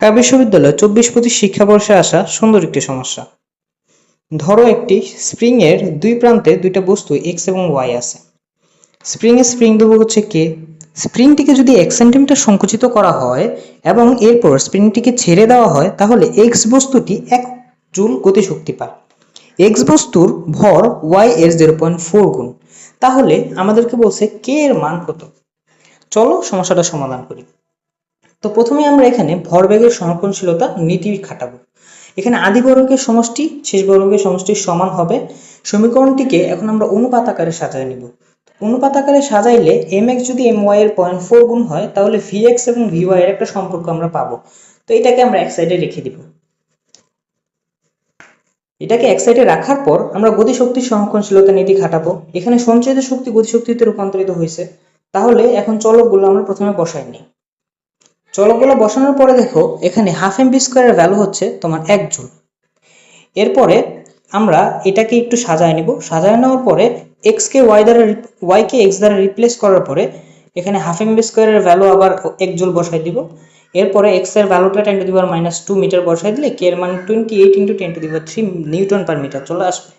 ঢাকা বিশ্ববিদ্যালয়ে 24-25 শিক্ষাবর্ষে আসা সুন্দর একটি সমস্যা। ধরো একটি স্প্রিং এর দুই প্রান্তে দুইটা বস্তু এক্স এবং ওয়াই আছে। স্প্রিং দেবো হচ্ছে কে। স্প্রিংটিকে যদি 1 সেন্টিমিটার সংকুচিত করা হয় এবং এরপর স্প্রিংটিকে ছেড়ে দেওয়া হয়, তাহলে এক্স বস্তুটি 1 জুল গতিশক্তি পায়। এক্স বস্তুর ভর ওয়াই এর 0.4 গুণ। তাহলে আমাদেরকে বলছে কে এর মান কত। চলো সমস্যাটা সমাধান করি। তো প্রথমে আমরা এখানে ভরবেগের সংরক্ষণশীলতা নীতি খাটাবো। এখানে আদি বর্গের সমষ্টি শেষ বর্গের সমষ্টির সমান হবে। সমীকরণটিকে এখন আমরা অনুপাত আকারে সাজায় নিব। অনুপাত আকারে সাজাইলে mx যদি my এর 0.4 গুণ হয়, তাহলে vx এবং vy এর একটা সম্পর্ক আমরা পাবো। তো এটাকে আমরা এক সাইডে রেখে দিব। এটাকে এক সাইডে রাখার পর আমরা গতিশক্তির সংরক্ষণশীলতা নীতি খাটাবো। এখানে সঞ্চিত শক্তি গতিশক্তিতে রূপান্তরিত হয়েছে। তাহলে এখন চলকগুলো আমরা প্রথমে বসাই নিই। চলকগুলো বসানোর পরে দেখো এখানে হাফ এম বি স্কোয়ারের ভ্যালু হচ্ছে তোমার 1 জুল। এরপরে আমরা এটাকে একটু সাজায় নিব। সাজায় নেওয়ার পরে এক্স কে ওয়াই কে এক্স দ্বারা রিপ্লেস করার পরে এখানে হাফ এম বি স্কোয়ারের ভ্যালু আবার 1 জুল বসাই দিব। এরপরে এক্স এর ভ্যালুটা 10⁻⁻² মিটার বসাই দিলে কে এর মান 28 × 10⁻³ নিউটন পার মিটার চলে আসবে।